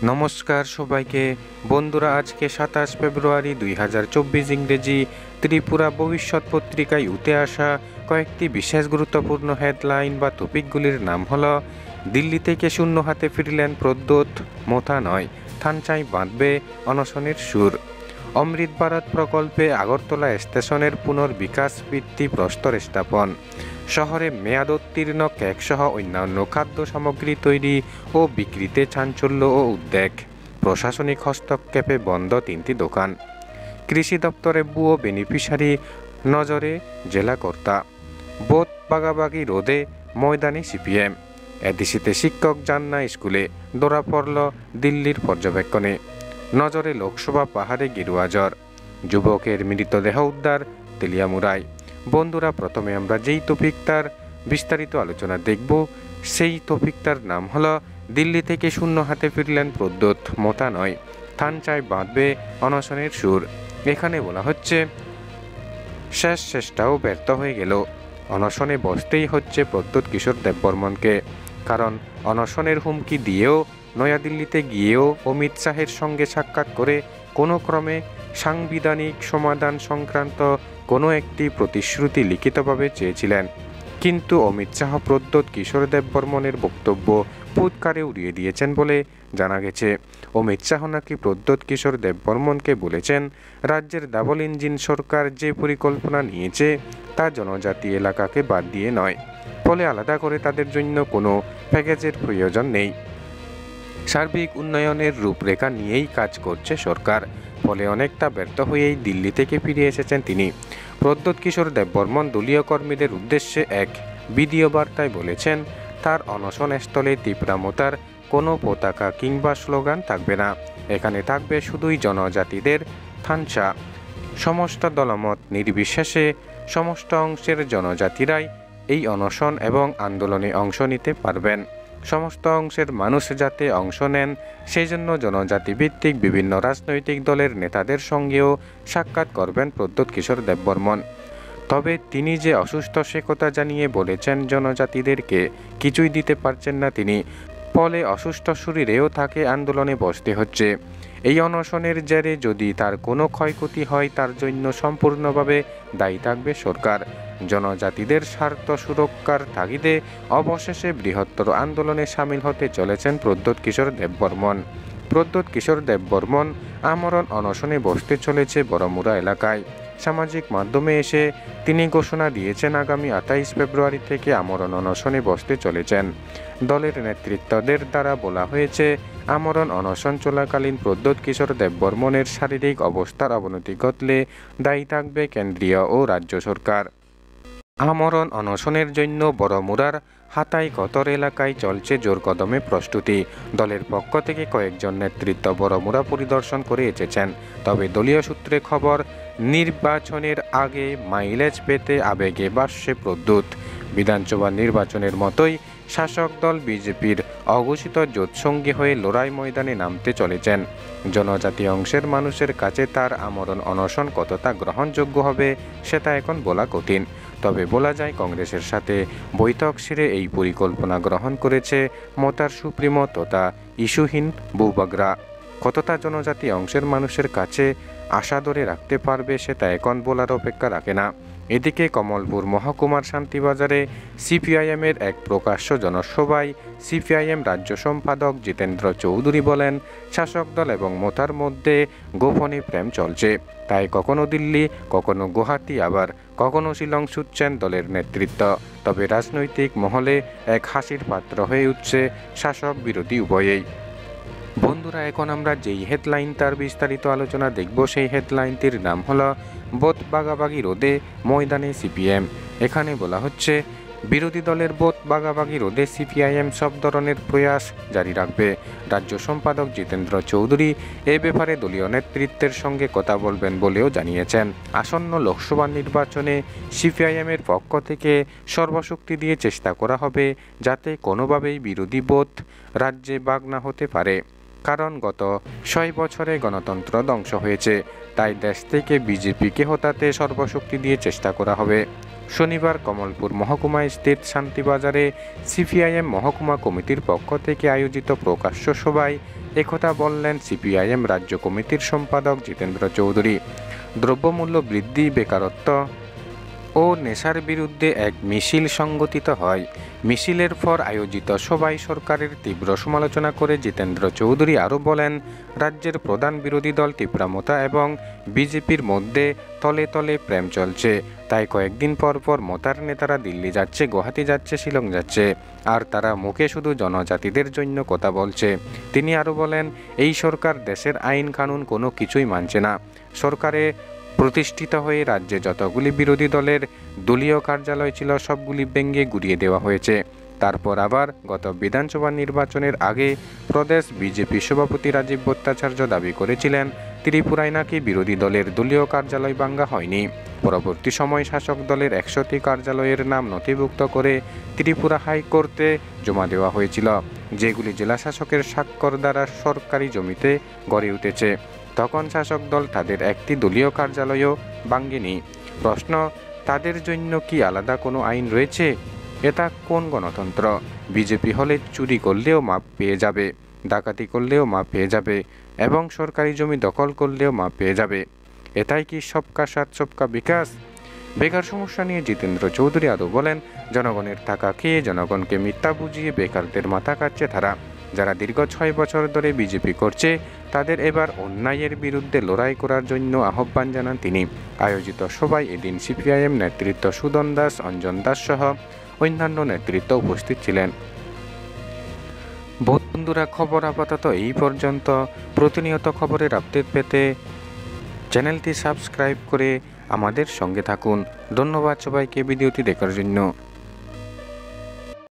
নমস্কার সবাইকে বন্ধুরা, আজকে ২৭ ফেব্রুয়ারি ২০২৪ ইংরেজি ত্রিপুরা ভবিষ্যৎ পত্রিকায় উঠে আসা কয়েকটি বিশেষ গুরুত্বপূর্ণ হেডলাইন বা টপিকগুলির নাম হল: দিল্লি থেকে শূন্য হাতে ফিরলেন প্রদ্যোৎ, মোথা নয়, থানচাই বাঁধবে অনশনের সুর। অমৃত ভারত প্রকল্পে আগরতলা স্টেশনের পুনর্বিকাশ ভিত্তি প্রস্তর স্থাপন। শহরে মেয়াদোত্তীর্ণ কেকসহ অন্যান্য খাদ্য সামগ্রী তৈরি ও বিক্রিতে চাঞ্চল্য ও উদ্বেগ। প্রশাসনিক হস্তক্ষেপে বন্ধ ৩টি দোকান। কৃষি দপ্তরে ভুয়ো বেনিফিশিয়ারি নজরে জেলা কর্তা। ভোট ভাগাভাগি রোধে ময়দানে সিপিএম। এডিসিতে শিক্ষক যান না স্কুলে, ধরা পড়ল দিল্লির পর্যবেক্ষণে। নজরে লোকসভা পাহাড়ে গেরুয়া জ্বর। যুবকের মৃতদেহ উদ্ধার তেলিয়ামুড়ায়। বন্ধুরা, প্রথমে আমরা যেই টপিকটার বিস্তারিত আলোচনা দেখব, সেই টপিকটার নাম হল দিল্লি থেকে শূন্য হাতে ফিরলেন প্রদ্যোৎ, মোথা নয়, থানচাই বাঁধবে অনশনের সুর। এখানে বলা হচ্ছে, শেষ চেষ্টাও ব্যর্থ হয়ে গেল। অনশনে বসতেই হচ্ছে প্রদ্যোৎ কিশোর দেববর্মনকে। কারণ অনশনের হুমকি দিয়েও নয়াদিল্লিতে গিয়েও অমিত শাহের সঙ্গে সাক্ষাৎ করে কোনো ক্রমে সাংবিধানিক সমাধান সংক্রান্ত কোনো একটি প্রতিশ্রুতি লিখিতভাবে চেয়েছিলেন। কিন্তু অমিত শাহ প্রদ্যোৎ কিশোর দেববর্মনের বক্তব্য ফুৎকারে উড়িয়ে দিয়েছেন বলে জানা গেছে। অমিত শাহ নাকি প্রদ্যোৎ কিশোর দেববর্মনকে বলেছেন, রাজ্যের ডাবল ইঞ্জিন সরকার যে পরিকল্পনা নিয়েছে তা জনজাতি এলাকাকে বাদ দিয়ে নয়, ফলে আলাদা করে তাদের জন্য কোনো প্যাকেজের প্রয়োজন নেই। সার্বিক উন্নয়নের রূপরেখা নিয়েই কাজ করছে সরকার, ফলে অনেকটা ব্যর্থ হয়েই দিল্লি থেকে ফিরে এসেছেন তিনি। প্রদ্যোৎ কিশোর দেববর্মন দলীয় কর্মীদের উদ্দেশ্যে এক ভিডিও বার্তায় বলেছেন, তার অনশন স্থলে তীব্রামতার কোনো পতাকা কিংবা স্লোগান থাকবে না। এখানে থাকবে শুধুই জনজাতিদের থানচা। সমস্ত দলমত নির্বিশেষে সমস্ত অংশের জনজাতিরাই এই অনশন এবং আন্দোলনে অংশ নিতে পারবেন। সমস্ত অংশের মানুষ যাতে অংশ নেন, সেই জন্য জনজাতি ভিত্তিক বিভিন্ন রাজনৈতিক দলের নেতাদের সঙ্গেও সাক্ষাৎ করবেন প্রদ্যোৎ কিশোর দেববর্মন। তবে তিনি যে অসুস্থ সে কথা জানিয়ে বলেছেন, জনজাতিদেরকে কিছুই দিতে পারছেন না তিনি, ফলে অসুস্থ শরীরেও তাকে আন্দোলনে বসতে হচ্ছে। এই অনশনের জেরে যদি তার কোনো ক্ষয়ক্ষতি হয়, তার জন্য সম্পূর্ণভাবে দায়ী থাকবে সরকার। জনজাতিদের স্বার্থ সুরক্ষার তাগিদে অবশেষে বৃহত্তর আন্দোলনে সামিল হতে চলেছেন প্রদ্যোৎ কিশোর দেববর্মন। প্রদ্যোৎ কিশোর দেববর্মন আমরণ অনশনে বসতে চলেছে বড়মুড়া এলাকায়। সামাজিক মাধ্যমে এসে তিনি ঘোষণা দিয়েছেন, আগামী ২৮ ফেব্রুয়ারি থেকে আমরণ অনশনে বসতে চলেছেন। দলের নেতৃত্বদের দ্বারা বলা হয়েছে, আমরণ অনশন চলাকালীন প্রদ্যোৎ কিশোর দেববর্মনের শারীরিক অবস্থার অবনতি ঘটলে দায়ী থাকবে কেন্দ্রীয় ও রাজ্য সরকার। আমরণ অনশনের জন্য বড়মুড়ার হাতাই কতর এলাকায় চলছে জোর কদমে প্রস্তুতি। দলের পক্ষ থেকে কয়েকজন নেতৃত্ব বড়মুড়া পরিদর্শন করে এসেছেন। তবে দলীয় সূত্রে খবর, নির্বাচনের আগে মাইলেজ পেতে আবেগে ভাসছে প্রদ্যোৎ। বিধানসভা নির্বাচনের মতোই শাসক দল বিজেপির অঘোষিত জোটসঙ্গী হয়ে লড়াই ময়দানে নামতে চলেছেন। জনজাতি অংশের মানুষের কাছে তার আমরণ অনশন কতটা গ্রহণযোগ্য হবে সেটা এখন বলা কঠিন। তবে বলা যায়, কংগ্রেসের সাথে বৈঠক সেরে এই পরিকল্পনা গ্রহণ করেছে মতার সুপ্রিমো তথা ইস্যুহীন বুবাগরা। কতটা জনজাতি অংশের মানুষের কাছে আশা ধরে রাখতে পারবে সেটা এখন বলার অপেক্ষা রাখে না। এদিকে কমলপুর মহকুমার শান্তিবাজারে সিপিআইএমের এক প্রকাশ্য জনসভায় সিপিআইএম রাজ্য সম্পাদক জিতেন্দ্র চৌধুরী বলেন, শাসক দল এবং মোতার মধ্যে গোপনে প্রেম চলছে। তাই কখনো দিল্লি, কখনো গুয়াহাটি, আবার কখনো শিলং ছুটছেন দলের নেতৃত্ব। তবে রাজনৈতিক মহলে এক হাসির পাত্র হয়ে উঠছে শাসক বিরোধী উভয়েই। বন্ধুরা, এখন আমরা যেই হেডলাইনটার বিস্তারিত আলোচনা দেখব, সেই হেডলাইনটির নাম হলো ভোট ভাগাভাগি রোধে ময়দানে সিপিএম। এখানে বলা হচ্ছে, বিরোধী দলের ভোট ভাগাভাগি রোধে সিপিআইএম সব ধরনের প্রয়াস জারি রাখবে। রাজ্য সম্পাদক জিতেন্দ্র চৌধুরী এ ব্যাপারে দলীয় নেতৃত্বের সঙ্গে কথা বলবেন বলেও জানিয়েছেন। আসন্ন লোকসভা নির্বাচনে সিপিআইএমের পক্ষ থেকে সর্বশক্তি দিয়ে চেষ্টা করা হবে যাতে কোনোভাবেই বিরোধী ভোট রাজ্যে ভাগ না হতে পারে। কারণ গত ৬ বছরে গণতন্ত্র ধ্বংস হয়েছে, তাই দেশ থেকে বিজেপিকে হটাতে সর্বশক্তি দিয়ে চেষ্টা করা হবে। শনিবার কমলপুর মহকুমা স্থিত শান্তিবাজারে সিপিআইএম মহকুমা কমিটির পক্ষ থেকে আয়োজিত প্রকাশ্য সভায় একথা বললেন সিপিআইএম রাজ্য কমিটির সম্পাদক জিতেন্দ্র চৌধুরী। দ্রব্যমূল্য বৃদ্ধি, বেকারত্ব ও নেশার বিরুদ্ধে এক মিছিল সংগঠিত হয়। মিছিলের পর আয়োজিত সভায় সরকারের তীব্র সমালোচনা করে জিতেন্দ্র চৌধুরী আরও বলেন, রাজ্যের প্রধান বিরোধী দল তীব্রামতা এবং বিজেপির মধ্যে তলে তলে প্রেম চলছে। তাই কয়েকদিন পর পর মতার নেতারা দিল্লি যাচ্ছে, গুয়াহাটি যাচ্ছে, শিলং যাচ্ছে, আর তারা মুখে শুধু জনজাতিদের জন্য কথা বলছে। তিনি আরও বলেন, এই সরকার দেশের আইন কানুন কোনো কিছুই মানছে না। সরকারে প্রতিষ্ঠিত হয়ে রাজ্যে যতগুলি বিরোধী দলের দলীয় কার্যালয় ছিল সবগুলি ভেঙে গুড়িয়ে দেওয়া হয়েছে। তারপর আবার গত বিধানসভা নির্বাচনের আগে প্রদেশ বিজেপি সভাপতি রাজীব ভট্টাচার্য দাবি করেছিলেন ত্রিপুরায় নাকি বিরোধী দলের দলীয় কার্যালয় ভাঙা হয়নি। পরবর্তী সময় শাসক দলের 100টি কার্যালয়ের নাম নথিভুক্ত করে ত্রিপুরা হাইকোর্টে জমা দেওয়া হয়েছিল, যেগুলি জেলা শাসকের স্বাক্ষর দ্বারা সরকারি জমিতে গড়ে উঠেছে। তখন শাসক দল তাদের একটি দলীয় কার্যালয়ও ভাঙেনি। প্রশ্ন, তাদের জন্য কি আলাদা কোনো আইন রয়েছে? এটা কোন গণতন্ত্র? বিজেপি হলে চুরি করলেও মাপ পেয়ে যাবে, ডাকাতি করলেও মাপ পেয়ে যাবে এবং সরকারি জমি দখল করলেও মাপ পেয়ে যাবে। এটাই কি সবকা সাথ সবকা বিকাশ? বেকার সমস্যা নিয়ে জিতেন্দ্র চৌধুরী আরও বলেন, জনগণের টাকা খেয়ে জনগণকে মিথ্যা বুঝিয়ে বেকারদের মাথা কাটছে তারা। যারা দীর্ঘ 6 বছর ধরে বিজেপি করছে তাদের এবার অন্যায়ের বিরুদ্ধে লড়াই করার জন্য আহ্বান জানান তিনি। আয়োজিত সভায় এদিন সিপিআইএম নেতৃত্ব সুদন দাস, অঞ্জন দাস সহ অন্যান্য নেতৃত্ব উপস্থিত ছিলেন। বন্ধুরা, খবর আপাতত এই পর্যন্ত। প্রতিনিয়ত খবরের আপডেট পেতে চ্যানেলটি সাবস্ক্রাইব করে আমাদের সঙ্গে থাকুন। ধন্যবাদ সবাইকে ভিডিওটি দেখার জন্য।